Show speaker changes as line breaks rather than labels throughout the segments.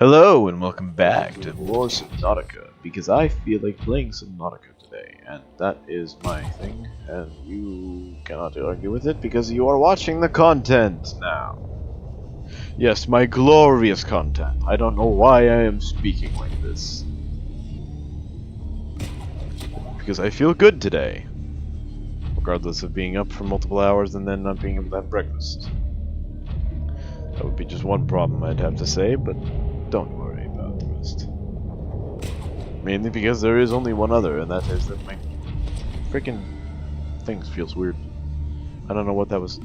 Hello and welcome back to more Subnautica, because I feel like playing Subnautica today, and that is my thing, and you cannot argue with it because you are watching the content now. Yes, my glorious content. I don't know why I am speaking like this. Because I feel good today. Regardless of being up for multiple hours and then not being able to have breakfast. That would be just one problem, I'd have to say, but don't worry about the rest. Mainly because there is only one other, and that is that my freaking thing feels weird. I don't know what that was.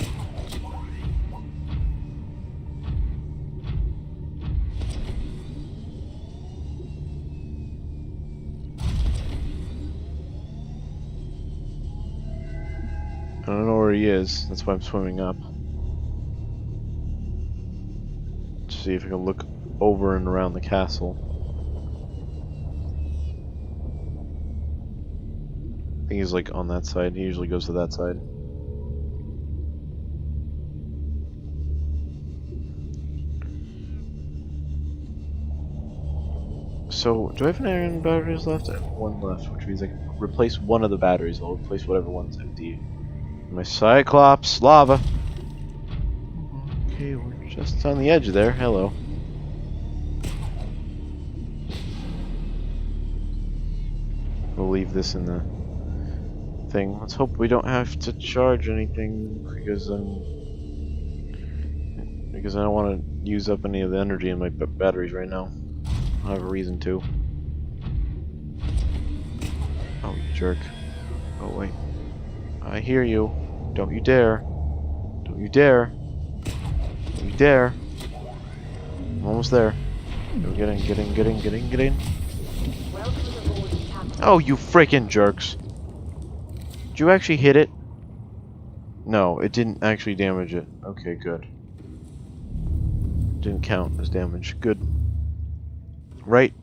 I don't know where he is, that's why I'm swimming up. To see if I can look over and around the castle. I think he's like on that side. He usually goes to that side. So, do I have any iron batteries left? I have one left, which means I can replace one of the batteries. I'll replace whatever one's empty. My Cyclops lava. Okay, we're just on the edge there. Hello. We'll leave this in the thing. Let's hope we don't have to charge anything because I don't want to use up any of the energy in my batteries right now. I don't have a reason to. Oh, you jerk. Oh, wait. I hear you. Don't you dare. Don't you dare. Don't you dare. I'm almost there. Get in. Oh, you freaking jerks. Did you actually hit it? No, it didn't actually damage it. Okay, good. Didn't count as damage. Good. Right.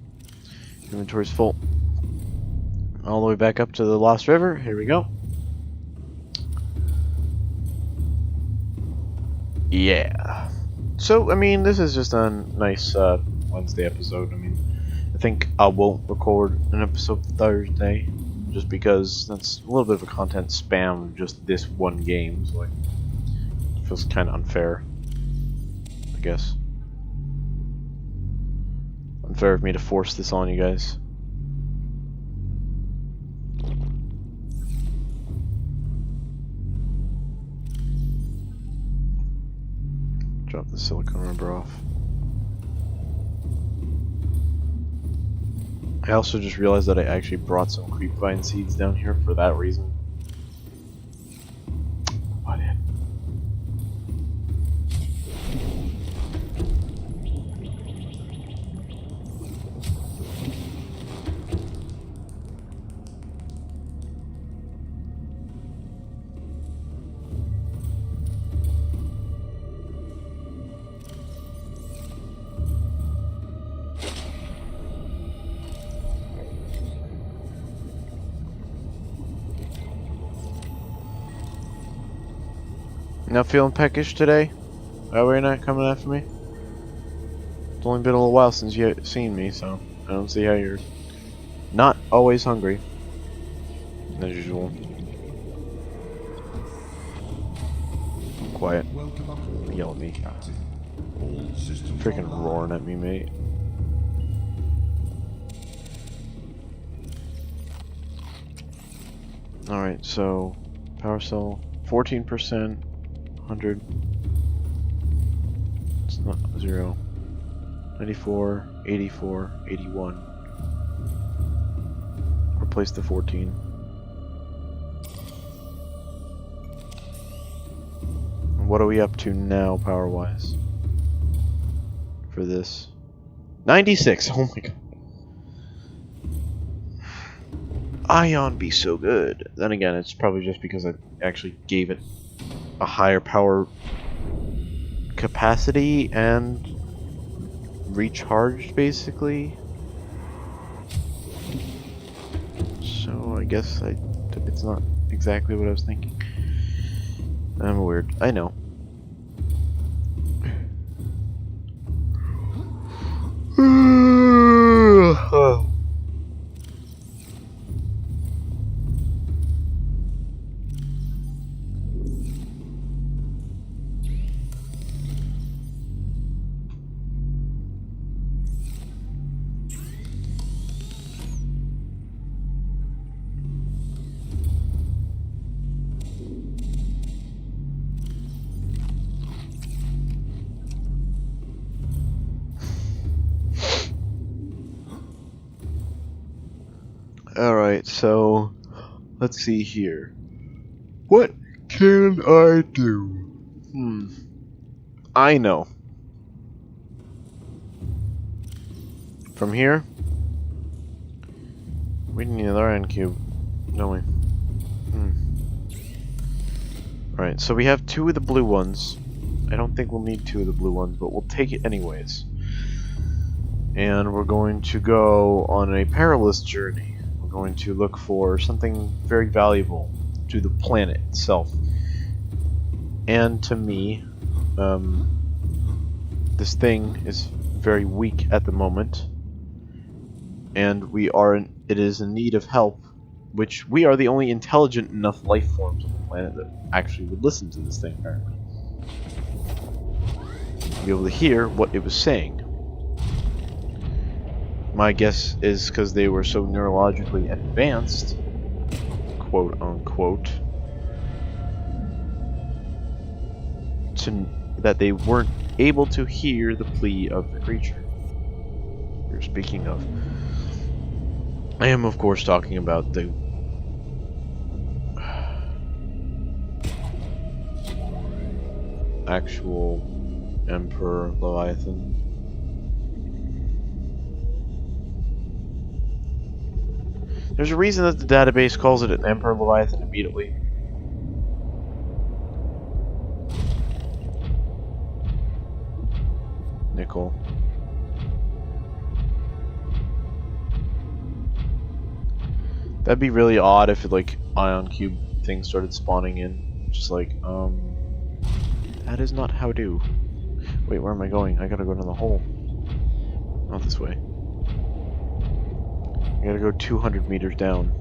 Inventory's full. All the way back up to the Lost River. Here we go. Yeah. So, I mean, this is just a nice Wednesday episode. I mean, I think I won't record an episode Thursday, just because that's a little bit of a content spam of just this one game, so it feels kind of unfair, I guess. Unfair of me to force this on you guys. Drop the silicone rubber off. I also just realized that I actually brought some creepvine seeds down here for that reason. What in? Not feeling peckish today? That way you're not coming after me? It's only been a little while since you've seen me, so I don't see how you're not always hungry. As usual. Quiet. Yell at me. Freaking roaring at me, mate. Alright, so power cell 14%. 100. It's not 0. 94, 84, 81. Replace the 14. And what are we up to now, power wise? For this? 96! Oh my god. Ion be so good. Then again, it's probably just because I actually gave it a higher power capacity and recharged, basically. So I guess it's not exactly what I was thinking. I'm weird. I know. Alright, so let's see here. What can I do? I know. From here, we need another iron cube, don't we? Alright, so we have 2 of the blue ones. I don't think we'll need 2 of the blue ones, but we'll take it anyways. And we're going to go on a perilous journey. We're going to look for something very valuable to the planet itself. And to me, this thing is very weak at the moment. And it is in need of help, which we are the only intelligent enough life forms on the planet that actually would listen to this thing, apparently. To be able to hear what it was saying. My guess is because they were so neurologically advanced, quote unquote, that they weren't able to hear the plea of the creature you're speaking of. I am, of course, talking about the actual Emperor Leviathan. There's a reason that the database calls it an Emperor Leviathan immediately. Nickel. That'd be really odd if it, like, ion cube things started spawning in. Just like, that is not how do. Wait, where am I going? I gotta go down the hole. Not this way. I gotta go 200 meters down.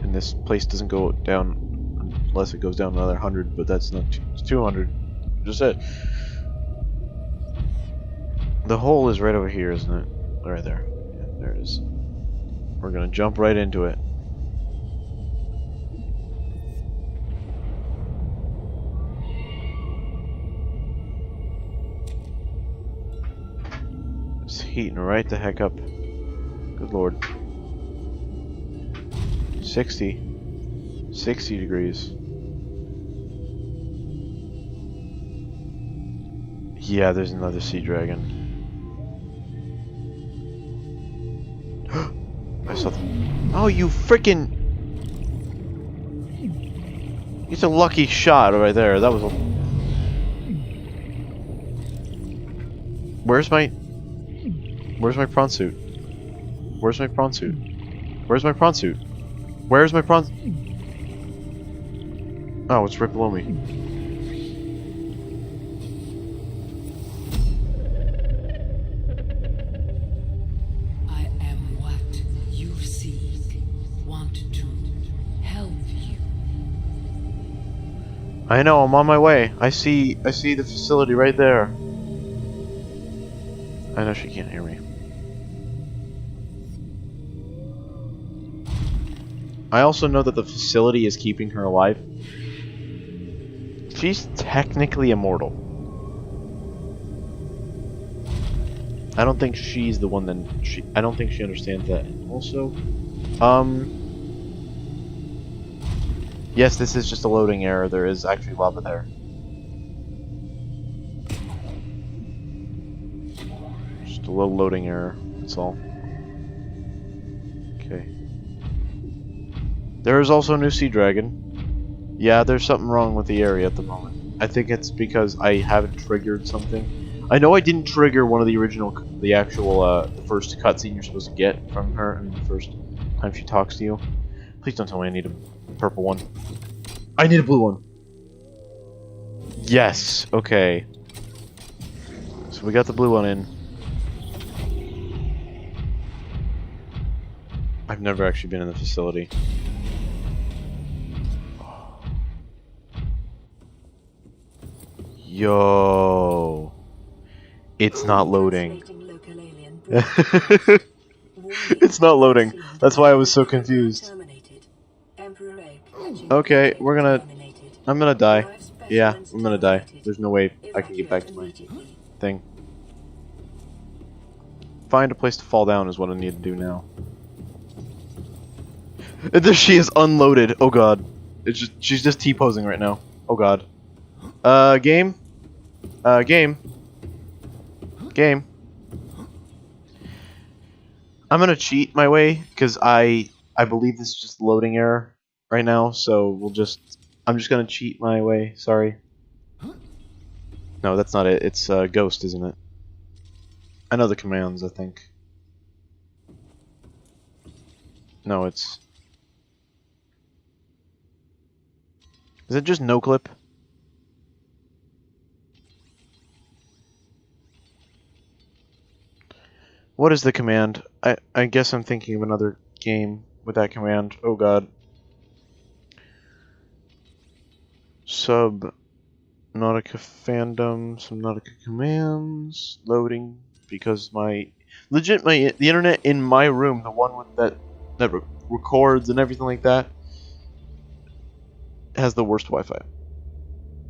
And this place doesn't go down unless it goes down another 100, but that's not it's 200. Just it. The hole is right over here, isn't it? Right there. Yeah, there it is. We're gonna jump right into it. It's heating right the heck up. Good lord. 60 degrees. Yeah, there's another sea dragon. I saw them. Oh, you freaking! It's a lucky shot right there. That was a... Where's my prawn suit? Where's my prawn suit? Where's my prawn suit? Where's my prawn? Oh, it's right below me.
I am what you seek. Want to help you.
I know, I'm on my way. I see the facility right there. I know she can't hear me. I also know that the facility is keeping her alive. She's technically immortal. I don't think she's the one that I don't think she understands that. Also, yes, this is just a loading error. There is actually lava there. Just a little loading error, that's all. Okay. There is also a new sea dragon. Yeah, there's something wrong with the area at the moment. I think it's because I haven't triggered something. I know I didn't trigger one of the actual first cutscene you're supposed to get from her in the first time she talks to you. Please don't tell me I need a purple one. I need a blue one. Yes, okay. So we got the blue one in. I've never actually been in the facility. Yo. It's not loading. It's not loading. That's why I was so confused. Okay, I'm gonna die. Yeah, I'm gonna die. There's no way I can get back to my thing. Find a place to fall down is what I need to do now. And there she is, unloaded. Oh god. She's just T-posing right now. Oh god. Game? Game? Game? I'm gonna cheat my way, because I believe this is just loading error right now, so I'm just gonna cheat my way, sorry. No, that's not it. It's Ghost, isn't it? I know the commands, I think. No, it's... Is it just no clip? What is the command? I guess I'm thinking of another game with that command. Oh god. Subnautica fandom, Subnautica commands, loading, because the internet in my room, the one with that records and everything like that, has the worst Wi-Fi.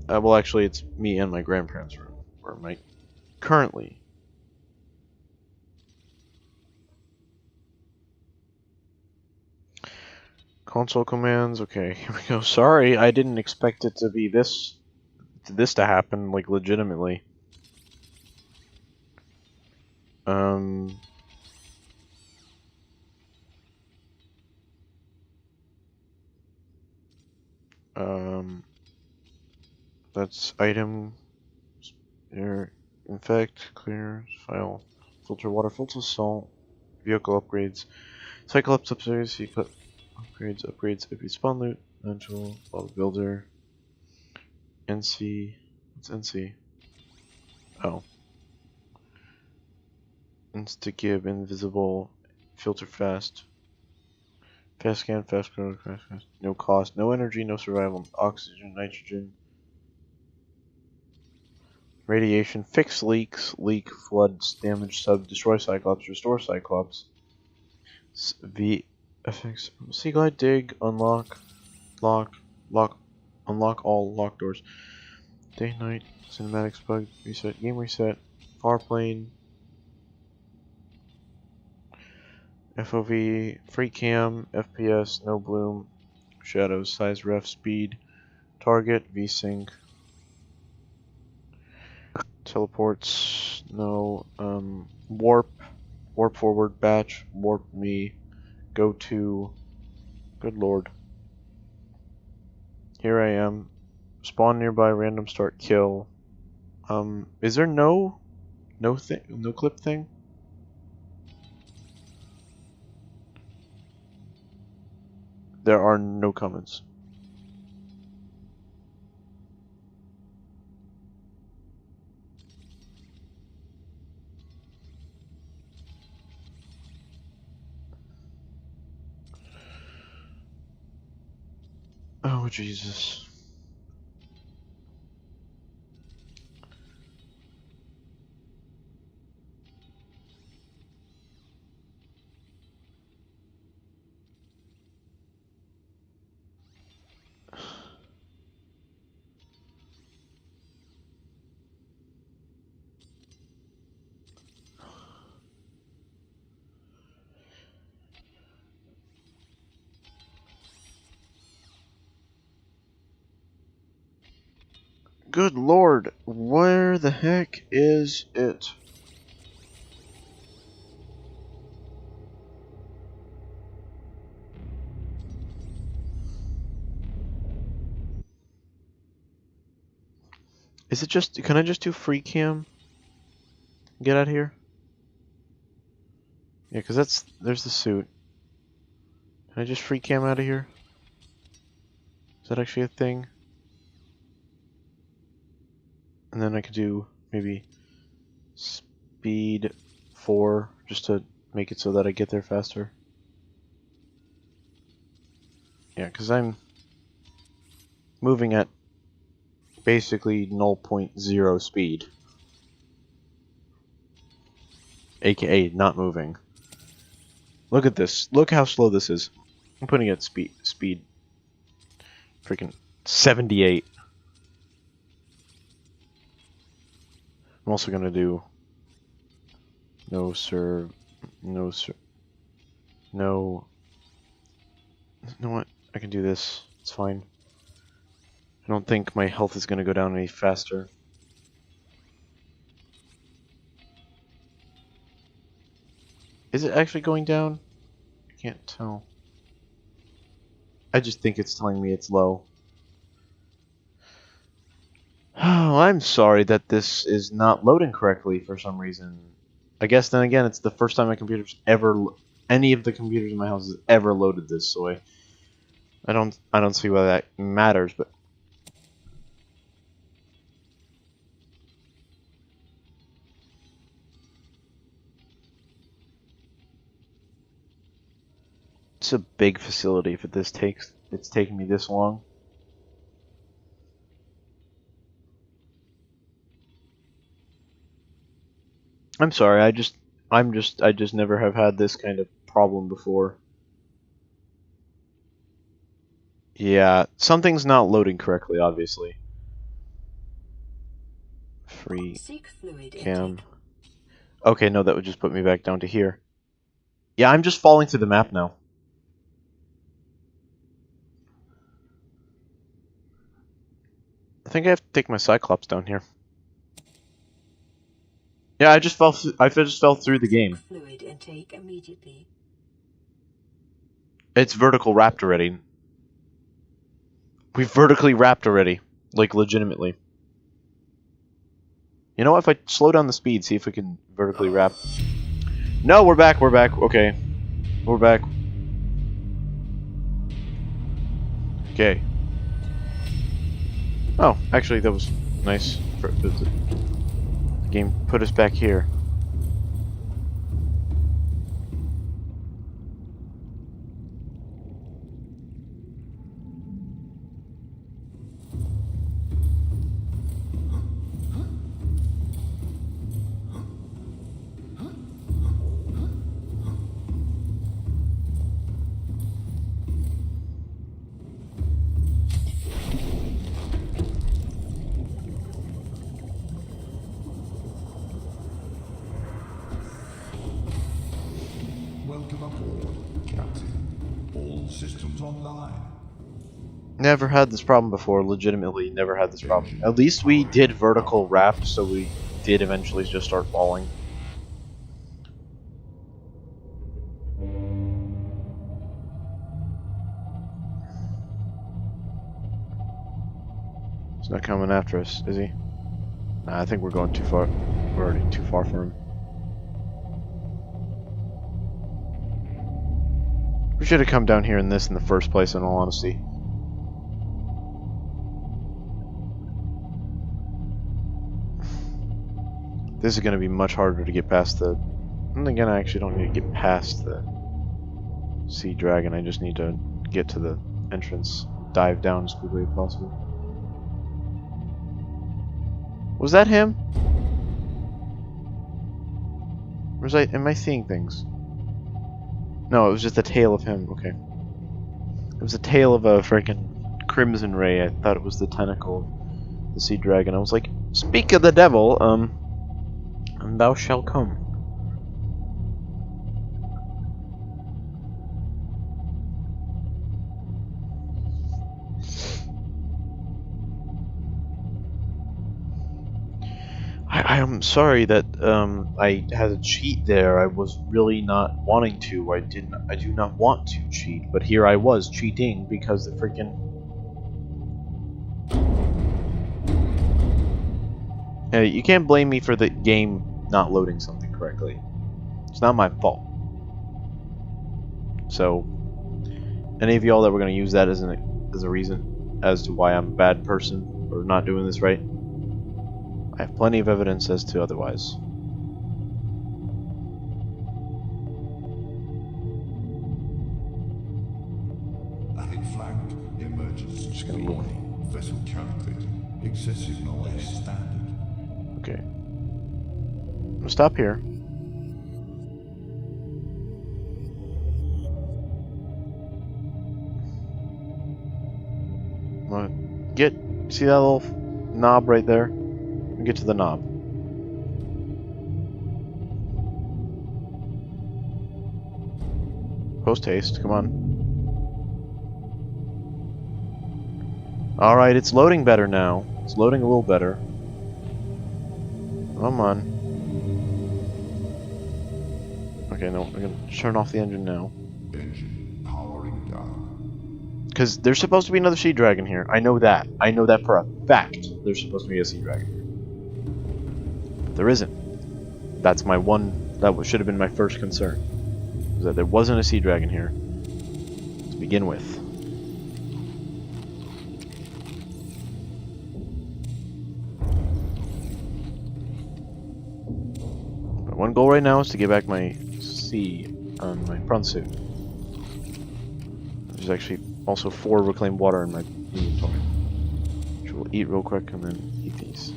Well, actually, it's me and my grandparents' room, where currently. Console commands. Okay, here we go. Sorry, I didn't expect it to be this to happen, like, legitimately. That's item. Air, infect, clear, file, filter water, filter salt, vehicle upgrades, Cyclops upstairs, upgrades, IP spawn loot, mental, builder, NC, what's NC? Oh. Instagib, invisible, filter fast, fast scan, fast grow, fast, no cost, no energy, no survival, oxygen, nitrogen, radiation, fix leaks, leak, floods, damage, sub, destroy Cyclops, restore Cyclops, V, FX, sea glide, dig, unlock, unlock all lock doors, day, night, cinematics, bug, reset, game reset, far plane, FOV, free cam, FPS, no bloom, shadows, size, ref, speed, target, VSync, teleports, no, warp forward, batch, warp me, go to, good lord. Here I am, spawn nearby, random start, kill. Is there no clip thing? There are no comments. Oh, Jesus. Good lord, where the heck is it? Is it just, can I just do free cam? Get out of here? Yeah, because there's the suit. Can I just free cam out of here? Is that actually a thing? And then I could do maybe speed 4 just to make it so that I get there faster. Yeah, because I'm moving at basically 0.0 speed. AKA not moving. Look at this. Look how slow this is. I'm putting it at speed. Freaking 78. I'm also gonna do no sir, no sir, no. You know what? I can do this. It's fine. I don't think my health is gonna go down any faster. Is it actually going down? I can't tell. I just think it's telling me it's low. Oh, I'm sorry that this is not loading correctly for some reason. I guess then again, it's the first time my computer's ever, any of the computers in my house has ever loaded this, so I don't see why that matters, but it's a big facility if it's taking me this long. I'm sorry, I just never have had this kind of problem before. Yeah, something's not loading correctly, obviously. Free cam. Okay, no, that would just put me back down to here. Yeah, I'm just falling through the map now. I think I have to take my Cyclops down here. Yeah, I just fell through the game.
Fluid intake immediately.
It's vertical wrapped already. We've vertically wrapped already. Like, legitimately. You know what, if I slow down the speed, see if we can vertically wrap. No, we're back, okay. We're back. Okay. Oh, actually, that was nice. The game put us back here.
Welcome aboard, Captain. All systems online.
Never had this problem before, legitimately never had this problem. At least we did vertical wrap, so we did eventually just start falling. He's not coming after us, is he? Nah, I think we're going too far. We're already too far for him. We should have come down here in this in the first place, in all honesty. This is going to be much harder to get past the... And again, I actually don't need to get past the Sea Dragon. I just need to get to the entrance, dive down as quickly as possible. Was that him? Or am I seeing things? No, it was just the tail of him. Okay. It was the tail of a freaking Crimson Ray. I thought it was the tentacle of the Sea Dragon. I was like, speak of the devil, and thou shalt come. I am sorry that I had a cheat there. I was really not wanting to. I do not want to cheat, but here I was cheating because the freaking... Hey, you can't blame me for the game not loading something correctly. It's not my fault. So, any of y'all that were going to use that as a reason as to why I'm a bad person or not doing this right, I have plenty of evidence as to otherwise.
An flagged emergency.
Just gonna move.
Vessel counterfeit. Excessive noise standard.
Okay. We'll stop here. See that little knob right there? Get to the knob. Post haste, come on. Alright, it's loading better now. It's loading a little better. Come on. Okay, no, I'm gonna turn off the engine now.
Engine powering down.
Because there's supposed to be another sea dragon here. I know that. I know that for a fact. There's supposed to be a sea dragon here. But there isn't. That's my one. That should have been my first concern. Was that there wasn't a sea dragon here to begin with. My one goal right now is to get back my my prawn suit. There's actually also 4 reclaimed water in my inventory, which we'll eat real quick and then eat these.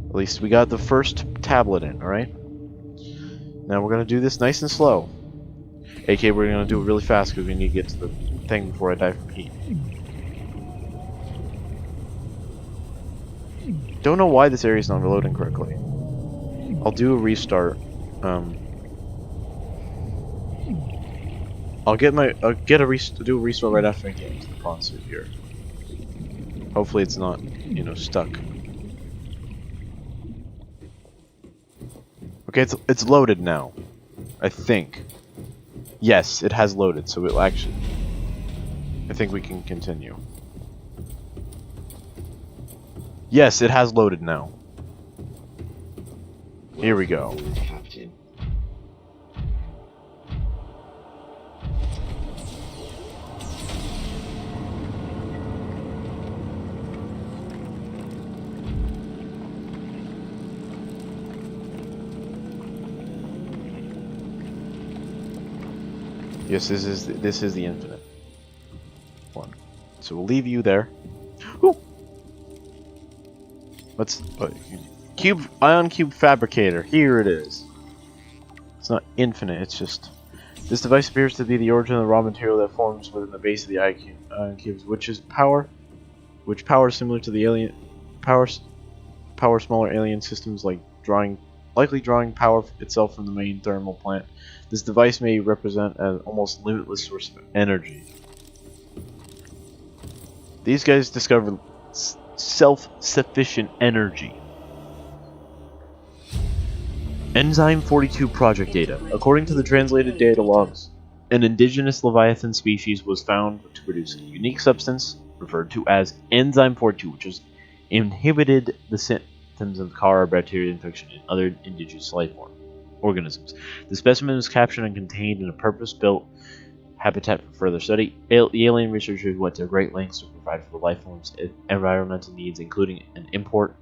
At least we got the first tablet in, alright? Now we're gonna do this nice and slow. AK, we're gonna do it really fast because we need to get to the thing before I die from heat. Don't know why this area's not reloading correctly. I'll do a restart. I'll do a restart right after I get into the prawn suit here. Hopefully it's not, you know, stuck. Okay, it's loaded now. I think. Yes, it has loaded, so it'll actually. I think we can continue. Yes, it has loaded now. Here we go.
Captain.
Yes, this is the infinite one. So we'll leave you there. Woo! Let's ion cube fabricator. Here it is. It's not infinite. It's just this device appears to be the origin of the raw material that forms within the base of the ion cubes, which power similar to the alien power smaller alien systems likely drawing power itself from the main thermal plant. This device may represent an almost limitless source of energy. These guys discovered self-sufficient energy. Enzyme 42 project data. According to the translated data logs, an indigenous Leviathan species was found to produce a unique substance referred to as Enzyme 42, which has inhibited the symptoms of cholera bacteria infection in other indigenous life organisms. The specimen was captured and contained in a purpose-built habitat for further study. Alien researchers went to great lengths to provide for the life form's environmental needs, including an import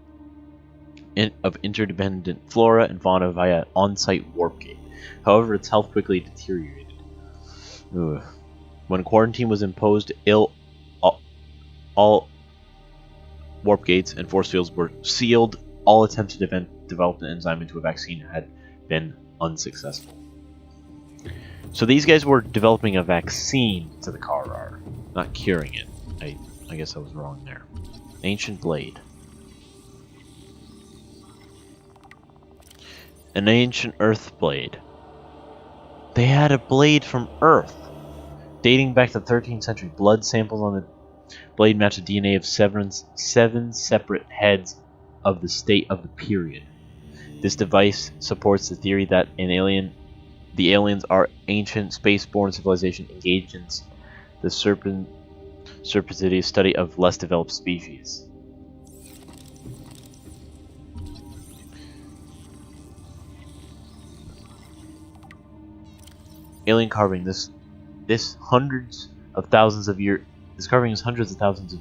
of interdependent flora and fauna via on-site warp gate. However, its health quickly deteriorated. Ugh. When quarantine was imposed, all warp gates and force fields were sealed. All attempts to develop an enzyme into a vaccine had been unsuccessful. So these guys were developing a vaccine to the Karar, not curing it. I guess I was wrong there. Ancient blade. An ancient earth blade. They had a blade from Earth, dating back to the 13th century. Blood samples on the blade matched the DNA of seven separate heads of the state of the period. This device supports the theory that the aliens are ancient space-borne civilization engaged in the serpentitive study of less developed species. Alien carving. This carving is hundreds of thousands of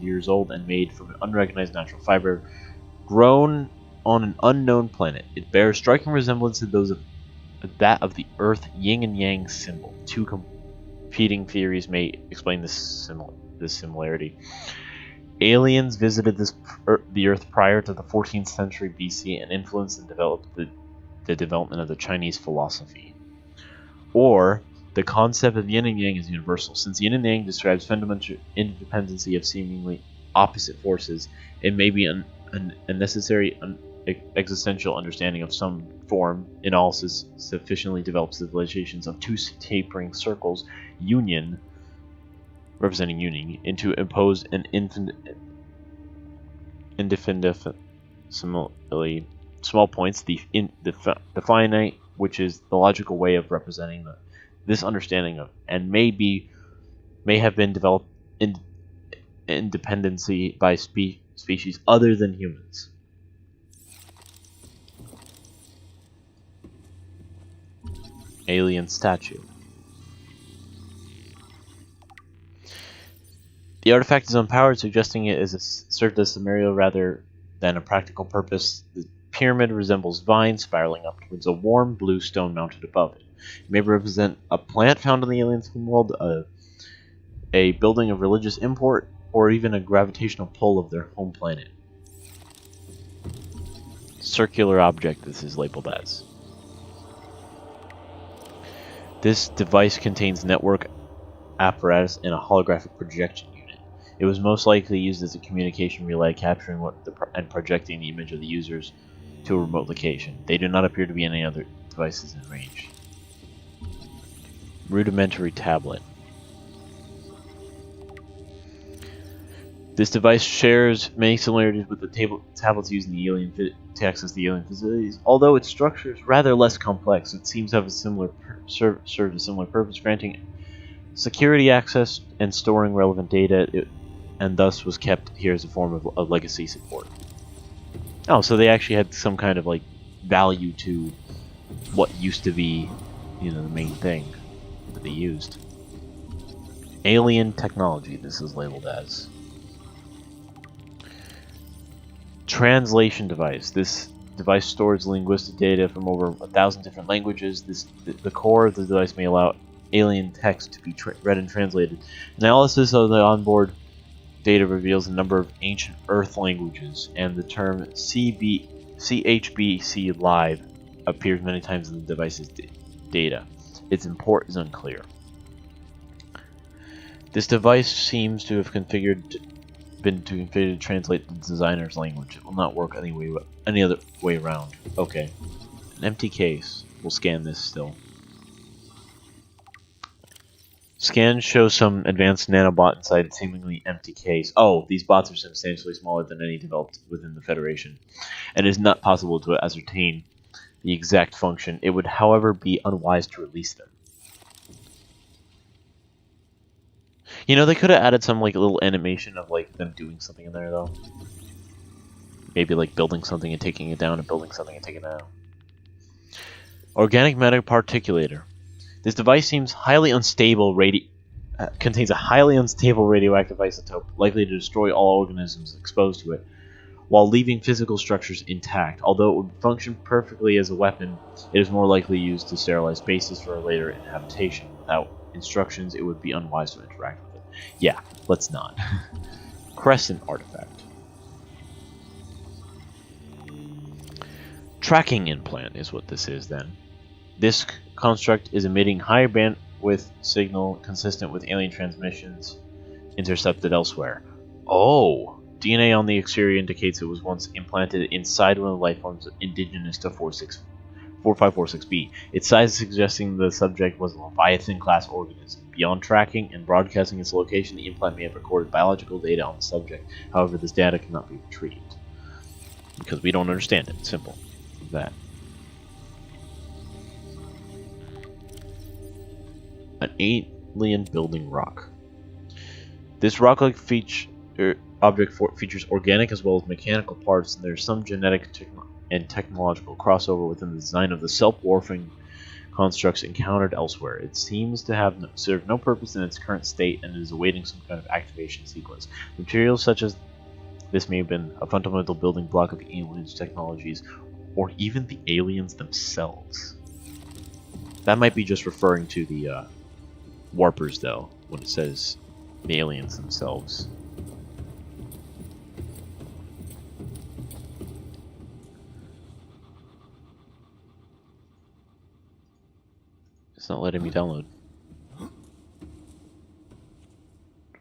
years old and made from an unrecognized natural fiber grown on an unknown planet. It bears striking resemblance to that of the Earth yin and yang symbol. Two competing theories may explain this similarity. Aliens visited the Earth prior to the 14th century BC and influenced and developed the development of the Chinese philosophy. Or, the concept of yin and yang is universal. Since yin and yang describes fundamental independency of seemingly opposite forces, it may be a necessary existential understanding of some form in all sufficiently developed civilizations of two tapering circles, union, representing union, into impose an indefinitely small points, the finite, which is the logical way of representing this understanding of, and may have been developed independency by species other than humans. Alien statue. The artifact is unpowered, suggesting it served as a scenario rather than a practical purpose. The pyramid resembles vines spiraling up towards a warm blue stone mounted above it. It may represent a plant found in the alien homeworld, a building of religious import, or even a gravitational pull of their home planet. Circular object, this is labeled as. This device contains network apparatus and a holographic projection unit. It was most likely used as a communication relay, capturing and projecting the image of the users to a remote location. They do not appear to be any other devices in range. Rudimentary tablet. This device shares many similarities with the tablets used in the alien to access the alien facilities. Although its structure is rather less complex, it seems to have a served a similar purpose, granting security access and storing relevant data, and thus was kept here as a form of legacy support. Oh, so they actually had some kind of like value to what used to be, the main thing that they used. Alien technology, this is labeled as. Translation device. This device stores linguistic data from over 1,000 different languages. The core of the device may allow alien text to be read and translated. Analysis of the onboard data reveals a number of ancient Earth languages, and the term CHBC Live appears many times in the device's data. Its import is unclear. This device seems to have been configured to translate the designer's language. It will not work any other way around. Okay. An empty case. We'll scan this still. Scans show some advanced nanobot inside a seemingly empty case. Oh, these bots are substantially smaller than any developed within the Federation, and it is not possible to ascertain the exact function. It would, however, be unwise to release them. They could have added some little animation of them doing something in there though. Maybe building something and taking it down, and building something and taking it down. Organic matter particulator. This device seems highly unstable. Contains a highly unstable radioactive isotope, likely to destroy all organisms exposed to it, while leaving physical structures intact. Although it would function perfectly as a weapon, it is more likely used to sterilize bases for a later inhabitation. Without instructions, it would be unwise to interact with it. Yeah, let's not. Crescent artifact. Tracking implant is what this is then. This construct is emitting higher bandwidth signal consistent with alien transmissions intercepted elsewhere. Oh! DNA on the exterior indicates it was once implanted inside one of the life forms indigenous to 4546b. Its size suggesting the subject was a Leviathan-class organism. Beyond tracking and broadcasting its location, the implant may have recorded biological data on the subject. However, this data cannot be retrieved, because we don't understand it. Simple. That. An alien building rock. This rock-like object features organic as well as mechanical parts, and there's some genetic and technological crossover within the design of the self-morphing constructs encountered elsewhere. It seems to have served no purpose in its current state and is awaiting some kind of activation sequence. Materials such as this may have been a fundamental building block of the aliens' technologies, or even the aliens themselves. That might be just referring to the warpers, though, when it says the aliens themselves. It's not letting me download.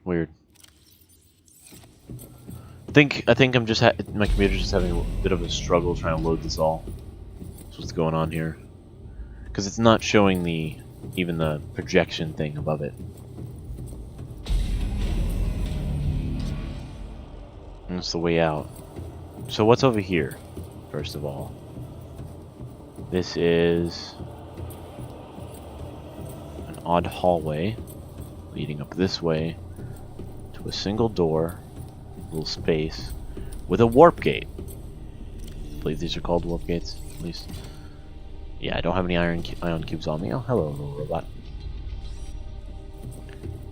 Weird. I think I'm just my computer's just having a bit of a struggle trying to load this all. That's what's going on here. Because it's not showing even the projection thing above it. And it's the way out. So what's over here, first of all? This is an odd hallway leading up this way to a single door, little space, with a warp gate. I believe these are called warp gates, at least. Yeah, I don't have any ion cubes on me. Oh, hello, little robot.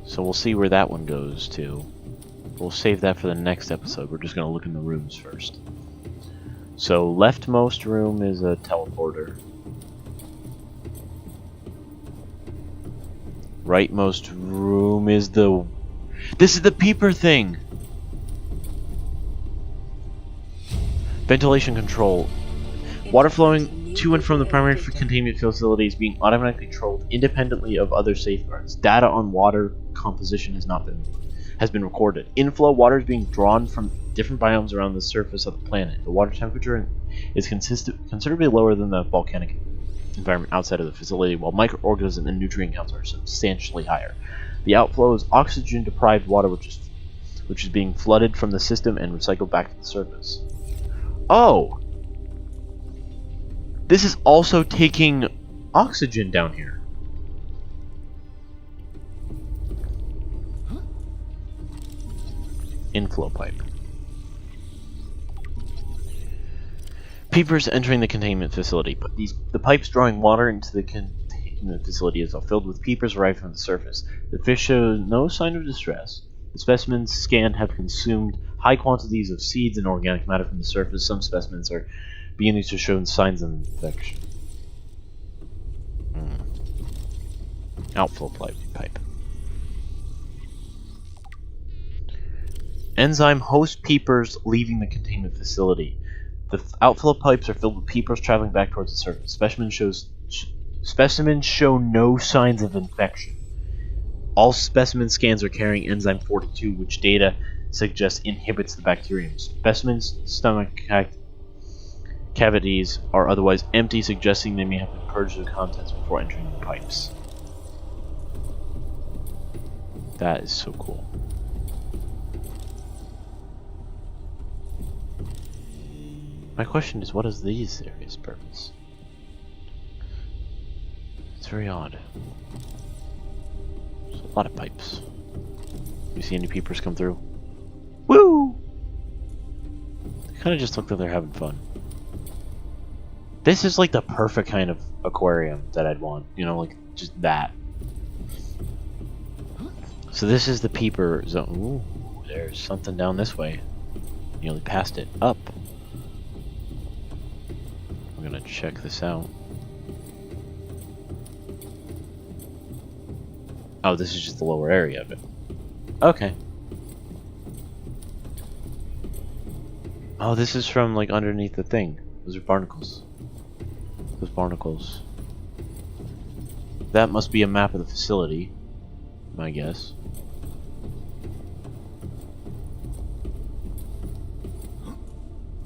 So we'll see where that one goes to. We'll save that for the next episode. We're just going to look in the rooms first. So, leftmost room is a teleporter. Rightmost room is the... This is the peeper thing! Ventilation control. Water flowing to and from the primary containment facility is being automatically controlled independently of other safeguards. Data on water composition has been recorded. Inflow water is being drawn from different biomes around the surface of the planet. The water temperature is considerably lower than the volcanic environment outside of the facility, while microorganism and nutrient counts are substantially higher. The outflow is oxygen-deprived water, which is being flooded from the system and recycled back to the surface. Oh! This is also taking oxygen down here. Inflow pipe. Peepers entering the containment facility, but the pipes drawing water into the containment facility is all filled with peepers arriving from the surface. The fish show no sign of distress. The specimens scanned have consumed high quantities of seeds and organic matter from the surface. Some specimens are beginning to show signs of infection. Outflow pipe. Enzyme host peepers leaving the containment facility. The outflow pipes are filled with peepers traveling back towards the surface. Specimens show no signs of infection. All specimen scans are carrying enzyme 42, which data suggests inhibits the bacterium. Specimens' stomach cavities are otherwise empty, suggesting they may have been purged of contents before entering the pipes. That is so cool. My question is, what is these areas' purpose? It's very odd. There's a lot of pipes. You see any peepers come through? Woo! They kind of just look like they're having fun. This is like the perfect kind of aquarium that I'd want. You know, like just that. So this is the peeper zone. Ooh, there's something down this way. Nearly passed it. Up. I'm gonna check this out. Oh, this is just the lower area of it. Okay. Oh, this is from like underneath the thing. Those are barnacles. Those barnacles. That must be a map of the facility, my guess.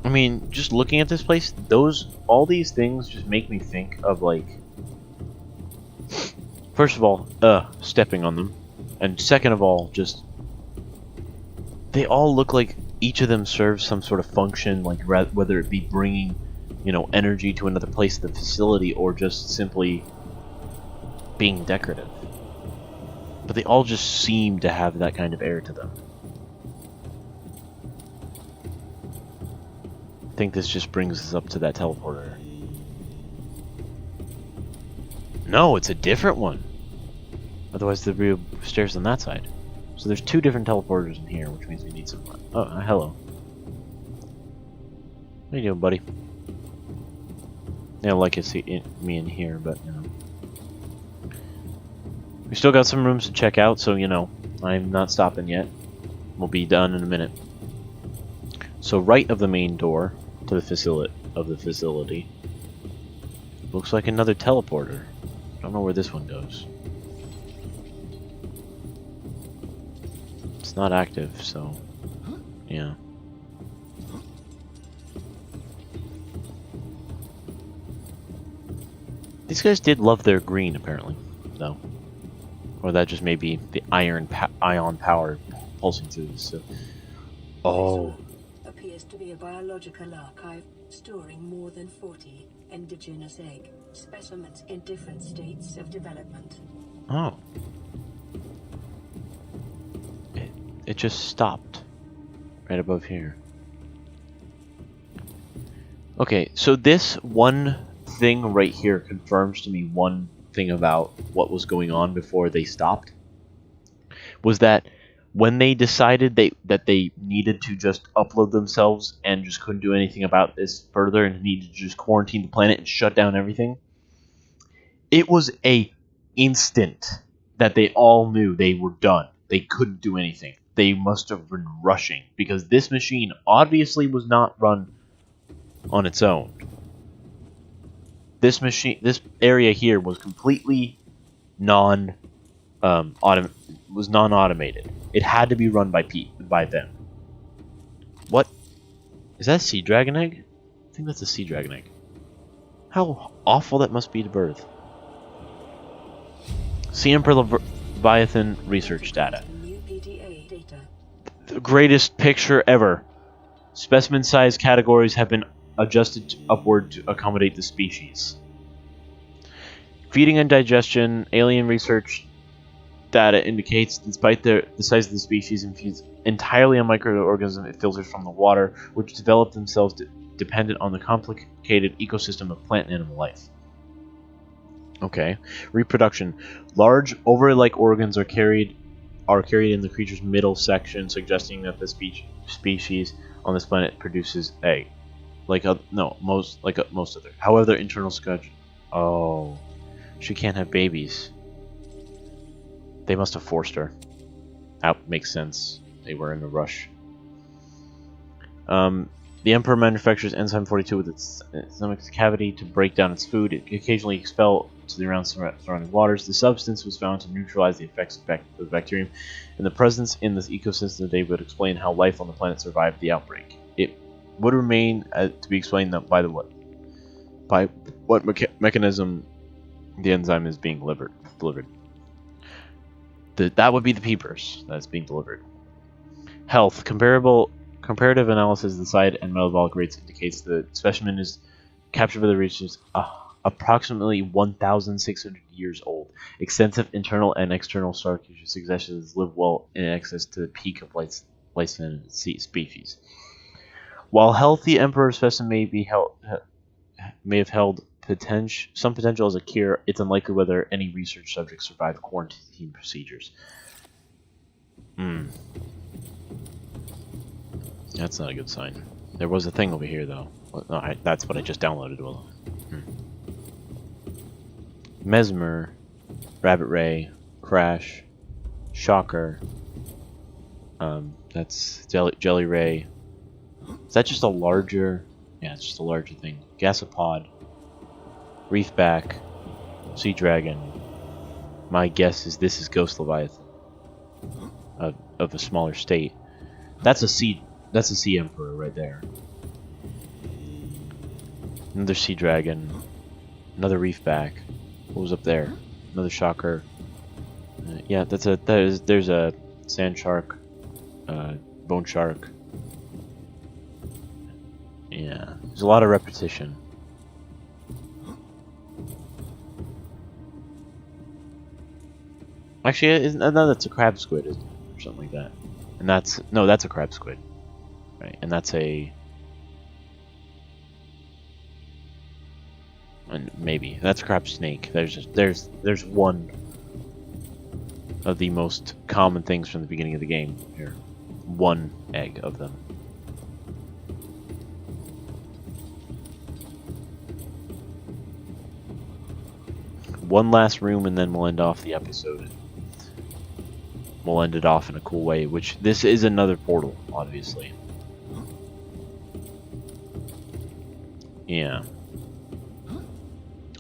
I mean, just looking at this place, all these things just make me think of like, first of all, stepping on them, and second of all, just they all look like each of them serves some sort of function, like whether it be bringing, energy to another place of the facility or just simply being decorative. But they all just seem to have that kind of air to them. I think this just brings us up to that teleporter. No, it's a different one. Otherwise there'd be stairs on that side. So there's two different teleporters in here, which means we need some... Oh, hello. How you doing, buddy? They don't like to see me in here, but, We still got some rooms to check out, so you know, I'm not stopping yet. We'll be done in a minute. So right of the main door to the facility looks like another teleporter. Don't know where this one goes. It's not active, so yeah. These guys did love their green, apparently, though. Or that just may be the ion power pulsing through this. So. Oh.
Appears to be a biological archive storing more than 40 indigenous egg specimens in different states of development.
Oh. It just stopped right above here. Okay, so this one thing right here confirms to me one thing about what was going on before they stopped. Was that when they decided that they needed to just upload themselves and just couldn't do anything about this further and needed to just quarantine the planet and shut down everything, it was a instant that they all knew they were done. They couldn't do anything. They must have been rushing because this machine obviously was not run on its own. This area here was completely non-automated. It had to be run by them. What? Is that a sea dragon egg? I think that's a sea dragon egg. How awful that must be to birth. Sea Emperor Leviathan research data.
New PDA data.
The greatest picture ever. Specimen size categories have been adjusted upward to accommodate the species. Feeding and digestion, alien research data indicates, despite the size of the species, infused entirely on microorganisms it filters from the water, which develop themselves dependent on the complicated ecosystem of plant and animal life. Okay. Reproduction. Large, ovary-like organs are carried in the creature's middle section, suggesting that the species on this planet produces egg. Most other. However, internal schedule. Oh, she can't have babies. They must have forced her. That makes sense. They were in a rush. The Emperor manufactures enzyme 42 with its stomach cavity to break down its food. It occasionally expels to the surrounding waters. The substance was found to neutralize the effects of the bacterium, and the presence in this ecosystem today would explain how life on the planet survived the outbreak. It would remain to be explained by what mechanism the enzyme is being delivered. That would be the peepers that's being delivered. Health. Comparative analysis of the side and metabolic rates indicates the specimen is captured by the researchers approximately 1,600 years old. Extensive internal and external scar tissue suggests it has lived well in excess to the peak of lifespan in its species. While healthy Emperor specimen may have held some potential as a cure, it's unlikely whether any research subjects survived quarantine procedures. That's not a good sign. There was a thing over here, though. No, that's what I just downloaded. Mesmer, Rabbit Ray, Crash, Shocker. That's Jelly Ray. Is that just a larger? Yeah, it's just a larger thing. Gasopod, Reefback, Sea Dragon. My guess is this is Ghost Leviathan of a smaller state. That's a sea Emperor right there. Another Sea Dragon. Another Reefback. What was up there? Another Shocker. Yeah, there's a Sand Shark, Bone Shark. Yeah, there's a lot of repetition. Actually, that's a crab squid, isn't it? Or something like that. And that's a crab squid. Right, and that's that's a crab snake. There's one of the most common things from the beginning of the game here. One egg of them. One last room and then we'll end off the episode. we'll end it off in a cool way, which this is another portal, obviously. Yeah.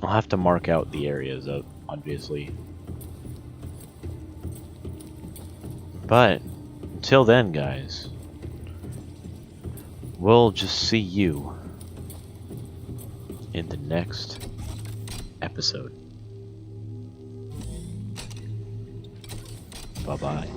I'll have to mark out the areas of, obviously. But until then, guys, we'll just see you in the next episode. Bye-bye.